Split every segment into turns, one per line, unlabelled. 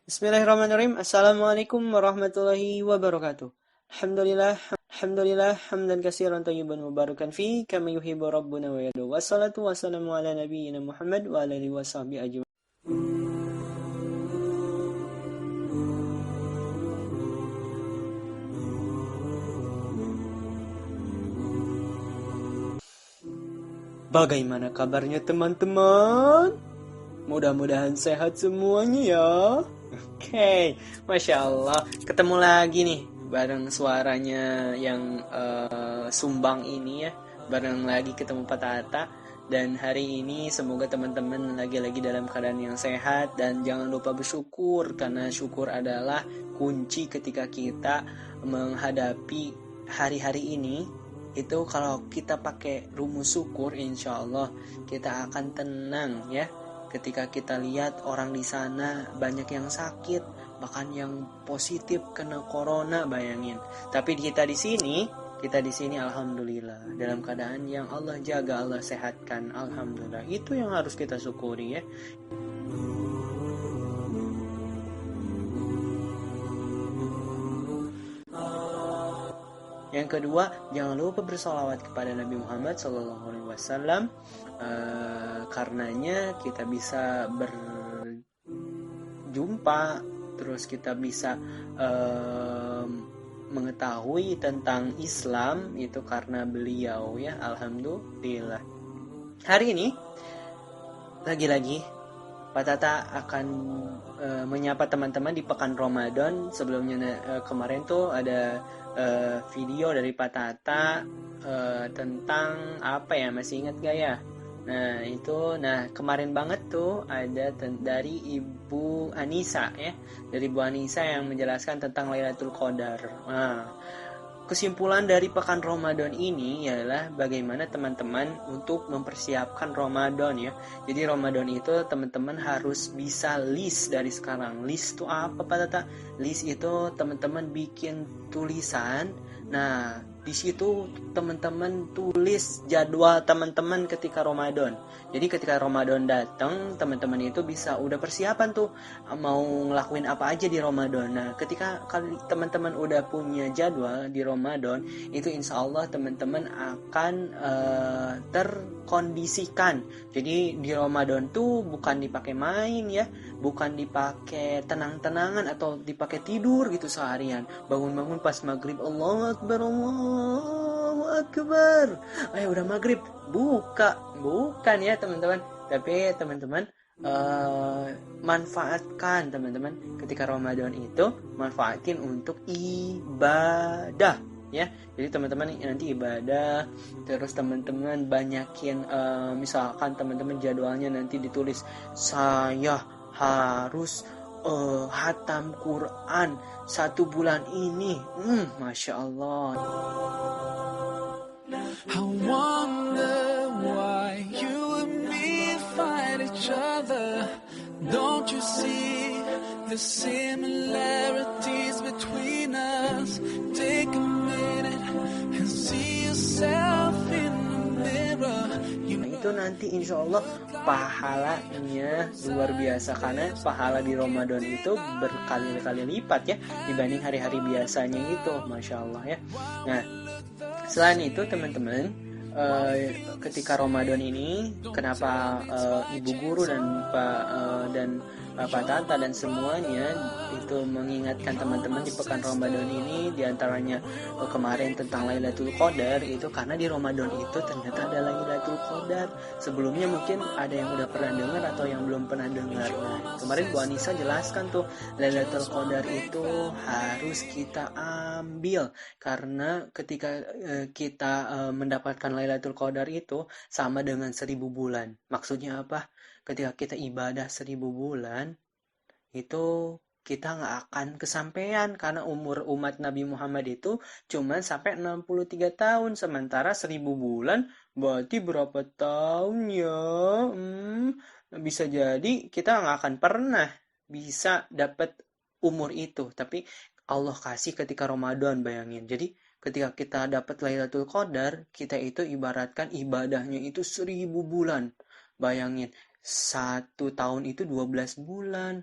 Bismillahirrahmanirrahim. Assalamualaikum warahmatullahi wabarakatuh. Alhamdulillah, hamdan katsiran thayyiban mubarakan fi kama yuhibbu rabbuna wa yarda. Wassalatu wassalamu ala nabiyyina Muhammad wa ala alihi washabbihi ajmain. Bagaimana kabarnya teman-teman? Mudah-mudahan sehat semuanya ya. Oke, Masya Allah. Ketemu lagi nih bareng suaranya yang sumbang ini ya. Bareng lagi ketemu Pak Tata. Dan hari ini semoga teman-teman lagi-lagi dalam keadaan yang sehat. Dan jangan lupa bersyukur. Karena syukur adalah kunci ketika kita menghadapi hari-hari ini. Itu kalau kita pakai rumus syukur, insya Allah kita akan tenang ya. Ketika kita lihat orang di sana banyak yang sakit, bahkan yang positif kena corona, bayangin. Tapi kita di sini alhamdulillah dalam keadaan yang Allah jaga, Allah sehatkan, alhamdulillah. Itu yang harus kita syukuri ya. Yang kedua, jangan lupa bersolawat kepada Nabi Muhammad SAW. Karenanya kita bisa berjumpa, terus kita bisa mengetahui tentang Islam itu karena beliau ya, alhamdulillah. Hari ini lagi-lagi Pak Tata akan menyapa teman-teman di pekan Ramadan. Sebelumnya kemarin tuh ada video dari Pak Tata tentang apa ya, masih ingat gak ya? Nah kemarin banget tuh ada dari Ibu Anissa ya, dari Ibu Anissa yang menjelaskan tentang Lailatul Qadar. Nah, kesimpulan dari pekan Ramadan ini ialah bagaimana teman-teman untuk mempersiapkan Ramadan ya. Jadi Ramadan itu teman-teman harus bisa list dari sekarang. List itu apa Pak Tata? List itu teman-teman bikin tulisan. Nah, di situ teman-teman tulis jadwal teman-teman ketika Ramadan. Jadi ketika Ramadan datang, teman-teman itu bisa udah persiapan tuh mau ngelakuin apa aja di Ramadan. Nah, ketika teman-teman udah punya jadwal di Ramadan, itu insya Allah teman-teman akan terkondisikan. Jadi di Ramadan tuh bukan dipakai main ya, bukan dipakai tenang-tenangan atau dipakai tidur gitu seharian. Bangun-bangun pas maghrib, Allahu Akbar, Allahu Akbar. Udah maghrib, bukan ya teman-teman. Tapi teman-teman manfaatkan teman-teman ketika Ramadan itu, manfaatin untuk ibadah ya. Jadi teman-teman nanti ibadah, terus teman-teman banyakin misalkan teman-teman jadwalnya nanti ditulis saya harus hatam Quran 1 bulan ini. Masya Allah.
I wonder why you and me fight each other. Don't you see the similarities between us? Take a minute and see yourself in the mirror.
Itu nanti insya Allah pahalanya luar biasa, karena pahala di Ramadan itu berkali-kali lipat ya dibanding hari-hari biasanya itu, Masya Allah ya. Nah, selain itu teman-teman, ketika Ramadan ini kenapa ibu guru dan Pak Tata dan semuanya itu mengingatkan teman-teman di pekan Ramadan ini, diantaranya kemarin tentang Lailatul Qadar, itu karena di Ramadan itu ternyata ada Lailatul Qadar. Sebelumnya mungkin ada yang udah pernah dengar atau yang belum pernah dengar. Nah, kemarin Bu Anissa jelaskan tuh Lailatul Qadar itu harus kita ambil, karena ketika kita mendapatkan Lailatul Qadar itu sama dengan 1000 bulan. Maksudnya apa? Ketika kita ibadah 1000 bulan, itu kita nggak akan kesampaian, karena umur umat Nabi Muhammad itu cuma sampai 63 tahun, sementara 1000 bulan berarti berapa tahun ya? Bisa jadi kita nggak akan pernah bisa dapat umur itu, tapi Allah kasih ketika Ramadan, bayangin. Jadi ketika kita dapat Lailatul Qadar, kita itu ibaratkan ibadahnya itu 1000 bulan. Bayangin, 1 tahun itu 12 bulan.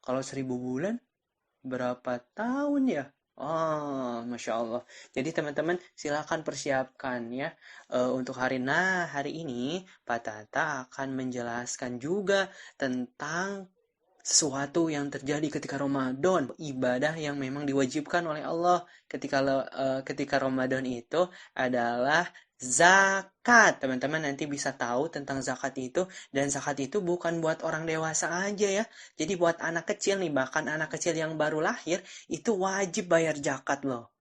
Kalau 1.000 bulan berapa tahun ya? Oh, Masya Allah. Jadi teman-teman silakan persiapkan ya untuk hari ini Pak Tata akan menjelaskan juga tentang sesuatu yang terjadi ketika Ramadan, ibadah yang memang diwajibkan oleh Allah ketika Ramadan itu adalah zakat. Teman-teman nanti bisa tahu tentang zakat itu, dan zakat itu bukan buat orang dewasa aja ya. Jadi buat anak kecil nih, bahkan anak kecil yang baru lahir itu wajib bayar zakat loh.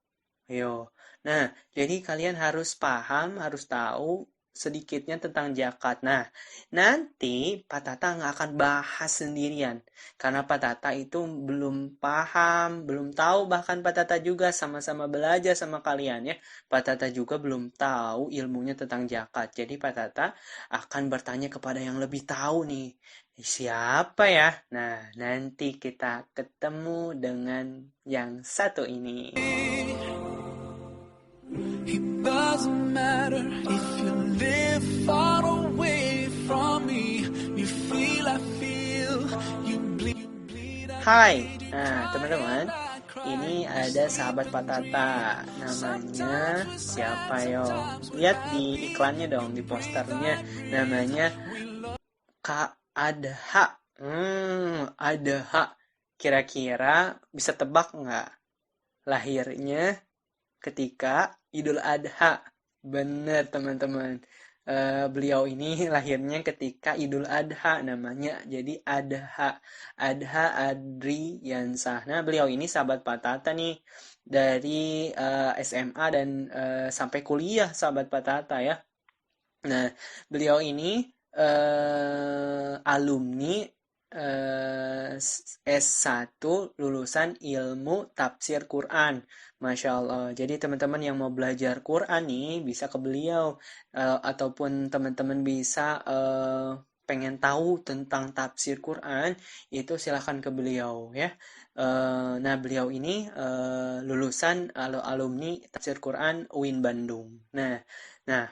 Yo. Nah, jadi kalian harus paham, harus tahu sedikitnya tentang zakat. Nah, nanti Pak Tata nggak akan bahas sendirian. Karena Pak Tata itu belum paham, belum tahu, bahkan Pak Tata juga sama-sama belajar sama kalian ya. Pak Tata juga belum tahu ilmunya tentang zakat. Jadi Pak Tata akan bertanya kepada yang lebih tahu nih. Siapa ya? Nah, nanti kita ketemu dengan yang satu ini.
It doesn't matter if you live far away from me. You feel, I feel, you bleed,
Hai, nah teman-teman, ini ada sahabat Pak Tata, namanya siapa yo? Lihat di iklannya dong, di posternya, namanya Kak Adha. Adha. Kira-kira bisa tebak nggak? Lahirnya ketika Idul Adha. Bener teman-teman. Beliau ini lahirnya ketika Idul Adha namanya. Jadi Adha Adri Yansah. Nah, beliau ini sahabat Pak Tata nih. Dari SMA dan sampai kuliah sahabat Pak Tata ya. Nah, beliau ini alumni S1 lulusan ilmu tafsir Quran. Masya Allah. Jadi teman-teman yang mau belajar Quran nih bisa ke beliau. Ataupun teman-teman bisa pengen tahu tentang tafsir Quran, itu silahkan ke beliau ya. Nah, beliau ini lulusan alumni tafsir Quran UIN Bandung. Nah,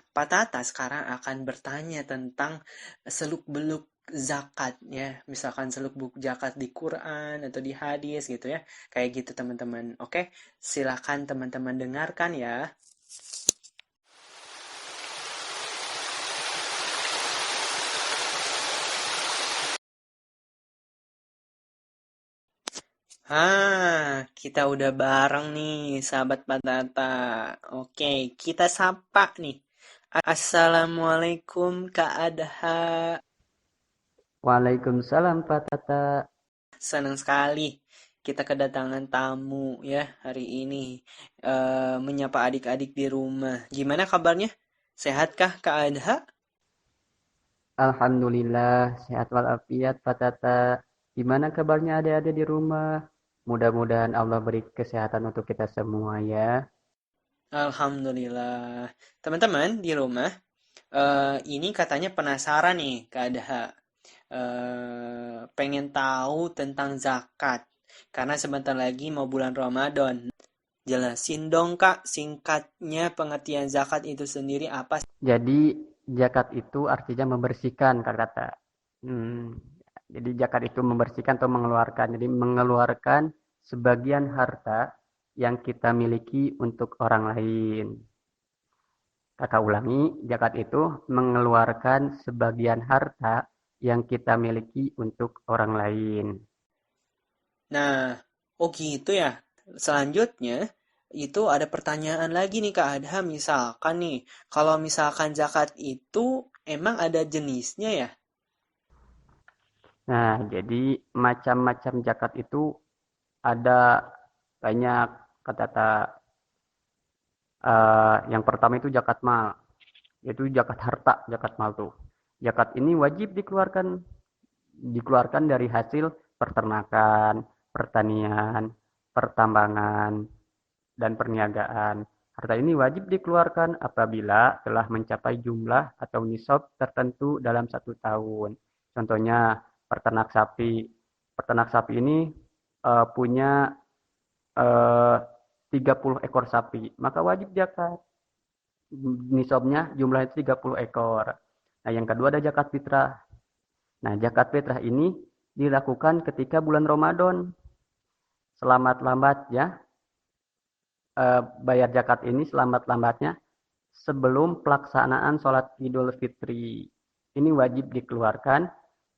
Pak Tata sekarang akan bertanya tentang seluk-beluk zakat ya. Misalkan seluk-beluk zakat di Quran atau di hadis gitu ya. Kayak gitu teman-teman. Oke, silakan teman-teman dengarkan ya. Kita udah bareng nih, sahabat Pak Tata. Oke, kita sapa nih. Assalamualaikum Kak Adha.
Waalaikumsalam Pak Tata.
Senang sekali kita kedatangan tamu ya hari ini. Menyapa adik-adik di rumah. Gimana kabarnya? Sehatkah Kak Adha?
Alhamdulillah sehat walafiat Pak Tata. Gimana kabarnya adik-adik di rumah? Mudah-mudahan Allah beri kesehatan untuk kita semua ya.
Alhamdulillah. Teman-teman di rumah, ini katanya penasaran nih Kak Adha. Pengen tahu tentang zakat. Karena sebentar lagi mau bulan Ramadan. Jelasin dong Kak, singkatnya pengertian zakat itu sendiri apa?
Jadi zakat itu artinya membersihkan Kak Tata. Jadi zakat itu membersihkan atau mengeluarkan. Jadi mengeluarkan sebagian harta yang kita miliki untuk orang lain. Kakak ulangi, zakat itu mengeluarkan sebagian harta yang kita miliki untuk orang lain.
Nah, oh gitu ya. Selanjutnya, itu ada pertanyaan lagi nih Kak Adha. Misalkan nih, kalau misalkan zakat itu emang ada jenisnya ya?
Nah, jadi macam-macam zakat itu ada banyak kata yang pertama itu zakat mal, yaitu zakat harta, zakat mal tuh. Zakat ini wajib dikeluarkan dari hasil peternakan, pertanian, pertambangan, dan perniagaan. Harta ini wajib dikeluarkan apabila telah mencapai jumlah atau nisab tertentu dalam 1 tahun. Contohnya peternak sapi. Peternak sapi ini punya 30 ekor sapi, maka wajib zakat. Nisabnya jumlahnya 30 ekor. Nah, yang kedua ada zakat fitrah. Nah, zakat fitrah ini dilakukan ketika bulan Ramadan. Selamat-lambatnya bayar zakat ini selamat-lambatnya sebelum pelaksanaan sholat Idul Fitri. Ini wajib dikeluarkan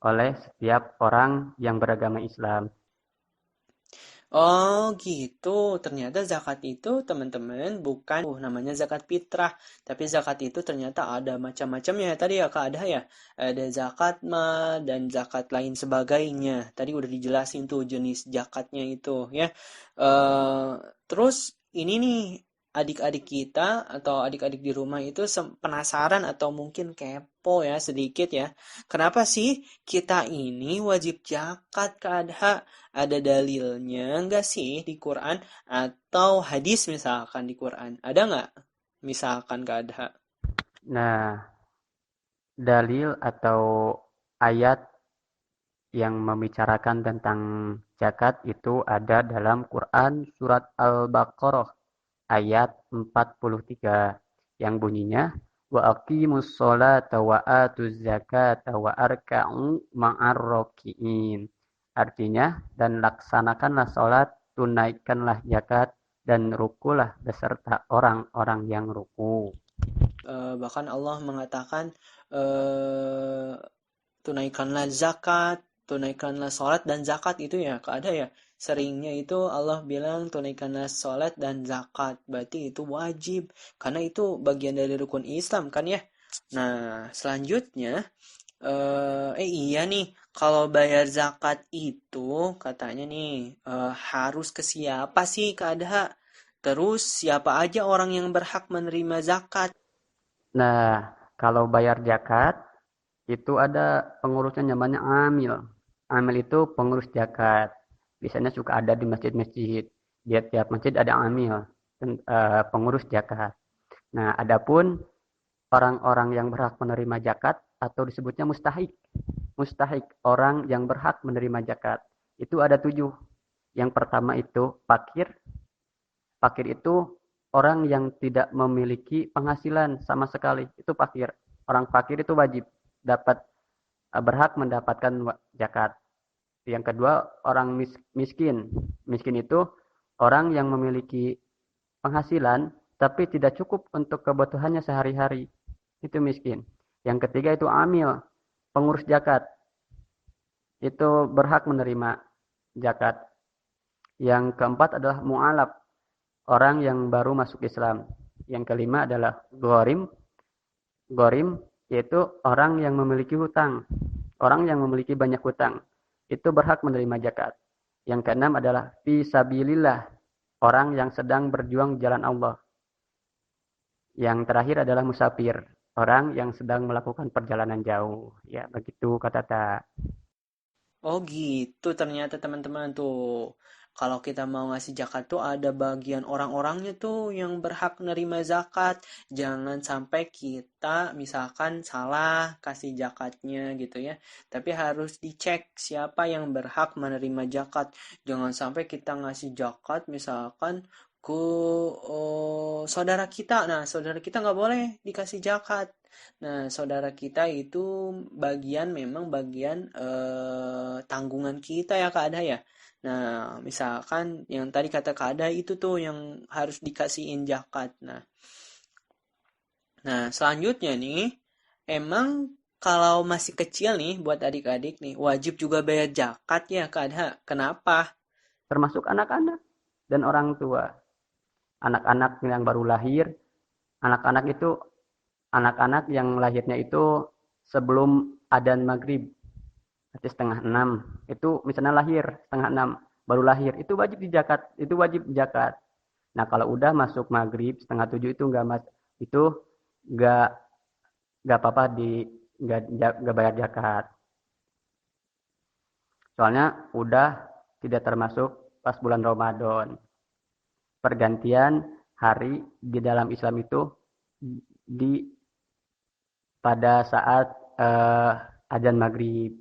oleh setiap orang yang beragama Islam.
Oh gitu, ternyata zakat itu teman-teman bukan namanya zakat fitrah, tapi zakat itu ternyata ada macam-macamnya tadi ya Kak Adha ya. Ada zakat mal dan zakat lain sebagainya. Tadi udah dijelasin tuh jenis zakatnya itu ya. Eh terus ini nih adik-adik kita atau adik-adik di rumah itu penasaran atau mungkin kepo ya sedikit ya. Kenapa sih kita ini wajib zakat Kak Adha? Ada dalilnya nggak sih di Quran atau hadis misalkan di Quran? Ada nggak? Misalkan nggak ada.
Nah, dalil atau ayat yang membicarakan tentang zakat itu ada dalam Quran surat Al-Baqarah ayat 43 yang bunyinya wa aqimus sholata wa atuz zakata wa arka'u ma'ar raki'in. Artinya, dan laksanakanlah sholat, tunaikanlah zakat, dan rukulah beserta orang-orang yang ruku.
Bahkan Allah mengatakan tunaikanlah zakat, tunaikanlah sholat dan zakat itu ya, ada ya. Seringnya itu Allah bilang tunaikanlah sholat dan zakat. Berarti itu wajib. Karena itu bagian dari rukun Islam kan ya. Nah, selanjutnya iya nih, kalau bayar zakat itu katanya nih harus ke siapa sih Kak Adha? Terus siapa aja orang yang berhak menerima zakat?
Nah, kalau bayar zakat, itu ada pengurusnya namanya amil. Amil itu pengurus zakat. Biasanya suka ada di masjid-masjid. Di tiap masjid ada amil, pengurus zakat. Nah, adapun orang-orang yang berhak menerima zakat atau disebutnya mustahik. Mustahik, orang yang berhak menerima zakat. Itu ada 7. Yang pertama itu fakir. Fakir itu orang yang tidak memiliki penghasilan sama sekali. Itu fakir. Orang fakir itu wajib dapat berhak mendapatkan zakat. Yang kedua, orang miskin. Miskin itu orang yang memiliki penghasilan tapi tidak cukup untuk kebutuhannya sehari-hari. Itu miskin. Yang ketiga itu amil, pengurus zakat. Itu berhak menerima zakat. Yang keempat adalah mu'alaf, orang yang baru masuk Islam. Yang kelima adalah ghorim. Ghorim yaitu orang yang memiliki hutang. Orang yang memiliki banyak hutang. Itu berhak menerima zakat. Yang keenam adalah fisabilillah, orang yang sedang berjuang di jalan Allah. Yang terakhir adalah musafir, orang yang sedang melakukan perjalanan jauh. Ya, begitu kata tak.
Oh gitu ternyata teman-teman tuh. Kalau kita mau ngasih zakat tuh ada bagian orang-orangnya tuh yang berhak menerima zakat. Jangan sampai kita misalkan salah kasih zakatnya gitu ya. Tapi harus dicek siapa yang berhak menerima zakat. Jangan sampai kita ngasih zakat misalkan ke saudara kita. Nah, saudara kita nggak boleh dikasih zakat. Nah, saudara kita itu memang bagian tanggungan kita ya Kak Ada ya. Nah, misalkan yang tadi kata Kak Ada itu tuh yang harus dikasihin zakat. Nah, selanjutnya nih, emang kalau masih kecil nih buat adik-adik nih wajib juga bayar zakat ya Kak Ada. Kenapa?
Termasuk anak-anak dan orang tua. Anak-anak yang baru lahir, anak-anak itu anak-anak yang lahirnya itu sebelum adzan maghrib, berarti 5:30. Itu misalnya lahir 5:30, baru lahir, itu wajib dizakat, itu wajib zakat. Nah, kalau udah masuk maghrib 6:30 itu nggak apa-apa nggak bayar zakat. Soalnya udah tidak termasuk pas bulan Ramadan. Pergantian hari di dalam Islam itu di pada saat adzan maghrib.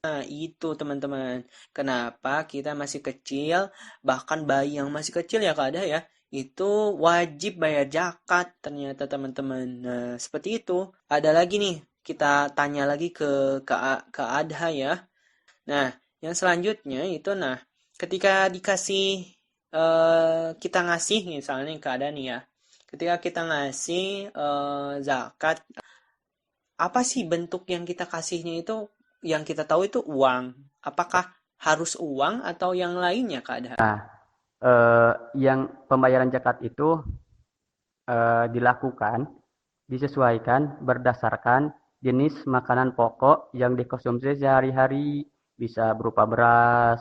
Nah, itu teman-teman. Kenapa kita masih kecil, bahkan bayi yang masih kecil ya Kak Ada ya, itu wajib bayar zakat ternyata teman-teman. Nah, seperti itu. Ada lagi nih, kita tanya lagi ke Kak Adha ya. Nah, yang selanjutnya itu, nah, ketika dikasih, kita ngasih misalnya keadaan nih ya, ketika kita ngasih zakat, apa sih bentuk yang kita kasihnya itu? Yang kita tahu itu uang. Apakah harus uang atau yang lainnya keadaan?
Yang pembayaran zakat itu dilakukan, disesuaikan berdasarkan jenis makanan pokok yang dikonsumsi sehari-hari, bisa berupa beras,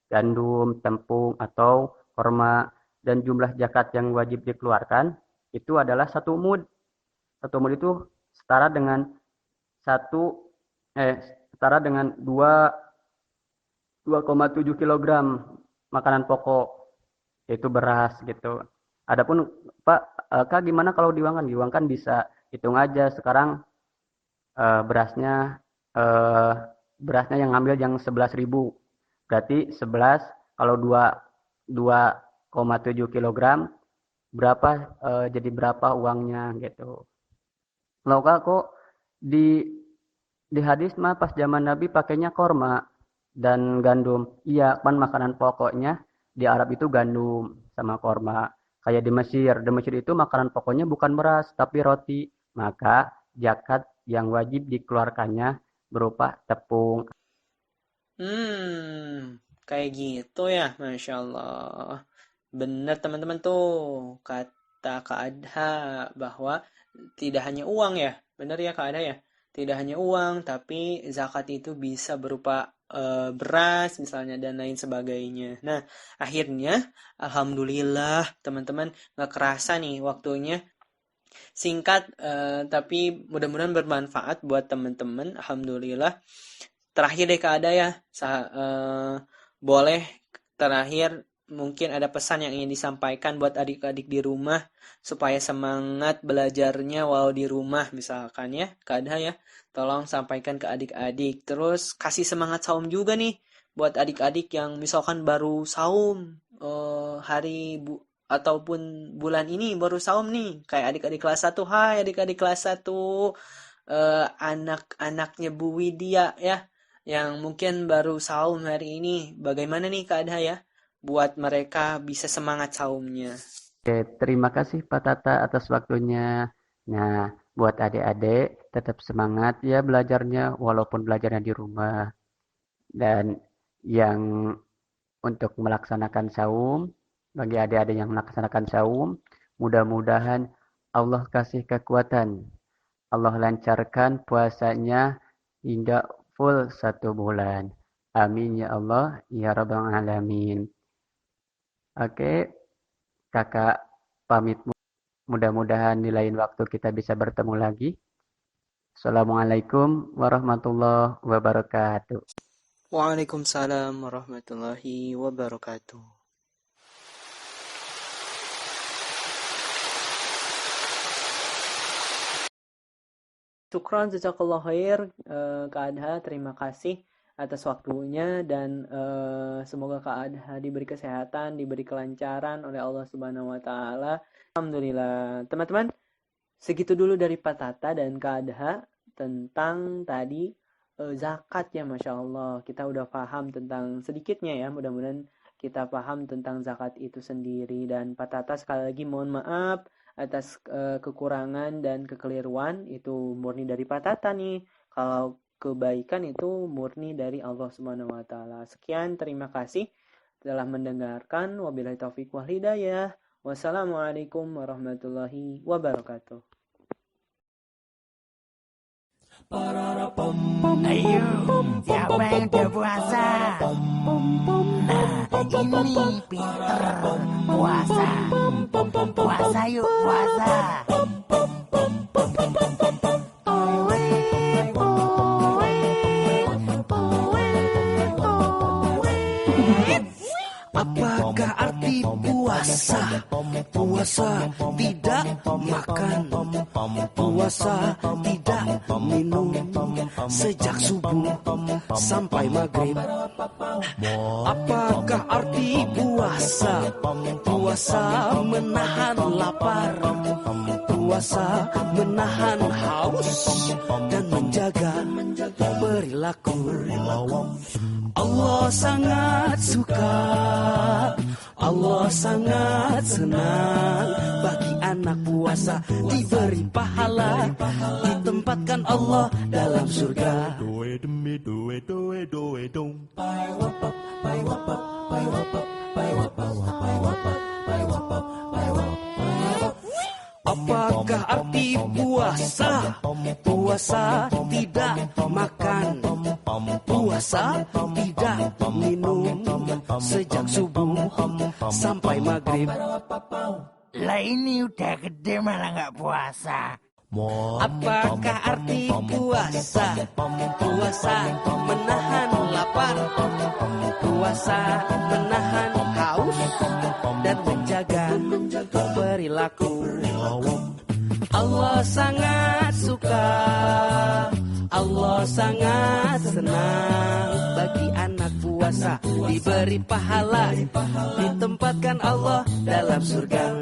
gandum, tepung, atau korma, dan jumlah zakat yang wajib dikeluarkan itu adalah 1 mud. 1 mud itu setara dengan satu setara dengan 2,7 kilogram makanan pokok, yaitu beras gitu. Adapun Pak, Kak gimana kalau diuangkan? Diuangkan bisa hitung aja sekarang, berasnya eh, berasnya yang ngambil yang 11.000. Berarti 11 kalau 2,7 kilogram berapa, jadi berapa uangnya gitu. Loh Kak, kok di hadis mah pas zaman Nabi pakainya korma dan gandum. Iya, kan makanan pokoknya di Arab itu gandum sama korma. Kayak di Mesir. Di Mesir itu makanan pokoknya bukan beras, tapi roti. Maka zakat yang wajib dikeluarkannya berupa tepung.
Kayak gitu ya, Masya Allah. Benar teman-teman tuh, kata Kak Adha, bahwa tidak hanya uang ya. Benar ya Kak Adha ya? Tidak hanya uang, tapi zakat itu bisa berupa beras misalnya dan lain sebagainya. Nah, akhirnya alhamdulillah teman-teman, nggak kerasa nih waktunya. Singkat, tapi mudah-mudahan bermanfaat buat teman-teman. Alhamdulillah. Terakhir deh Kak Ada ya, boleh terakhir mungkin ada pesan yang ingin disampaikan buat adik-adik di rumah supaya semangat belajarnya walau di rumah misalkan ya Kak Ada ya. Tolong sampaikan ke adik-adik. Terus kasih semangat saum juga nih buat adik-adik yang misalkan baru saum ataupun bulan ini baru saum nih. Kayak adik-adik kelas 1. Hai adik-adik kelas 1. Anak-anaknya Bu Widya ya, yang mungkin baru saum hari ini. Bagaimana nih Kak Adha ya, buat mereka bisa semangat saumnya?
Oke, terima kasih Pak Tata atas waktunya. Nah, buat adik-adik tetap semangat ya belajarnya walaupun belajarnya di rumah. Dan yang untuk melaksanakan saum, bagi adik-adik yang melaksanakan saum, mudah-mudahan Allah kasih kekuatan. Allah lancarkan puasanya hingga full 1 bulan. Amin ya Allah ya Rabbal Alamin. Oke, kakak pamit. Mudah-mudahan di lain waktu kita bisa bertemu lagi. Assalamualaikum warahmatullahi wabarakatuh.
Waalaikumsalam warahmatullahi wabarakatuh. Syukran, jazakallah khair, Kak Adha, terima kasih atas waktunya dan semoga Kak Adha diberi kesehatan, diberi kelancaran oleh Allah Subhanahu wa taala. Alhamdulillah. Teman-teman, segitu dulu dari Pak Tata dan Kak Adha tentang tadi zakat ya, Masya Allah. Kita udah paham tentang sedikitnya ya, mudah-mudahan kita paham tentang zakat itu sendiri. Dan Pak Tata sekali lagi mohon maaf atas kekurangan dan kekeliruan, itu murni dari Pak Tata nih. Kalau kebaikan itu murni dari Allah Subhanahu wa taala. Sekian, terima kasih telah mendengarkan. Wabillahi taufik wal hidayah. Wassalamualaikum warahmatullahi wabarakatuh.
Ayo, siapa yang udah puasa? Nah, ini pinter puasa. Puasa yuk, puasa.
Apakah arti puasa? Puasa tidak makan, puasa tidak minum sejak subuh sampai maghrib. Apakah arti puasa? Puasa menahan lapar,
puasa menahan haus dan menjaga perilaku. Allah sangat suka, Allah sangat senang bagi anak puasa diberi pahala, ditempatkan Allah dalam surga. Apakah arti puasa? Puasa tidak makan, puasa tidak minum sejak subuh sampai maghrib.
Lah ini udah gede malah nggak puasa.
Apakah arti puasa? Puasa menahan lapar, puasa menahan haus dan menjaga perilaku. Allah sangat suka, Allah sangat senang bagi anak puasa diberi pahala, ditempatkan Allah dalam surga.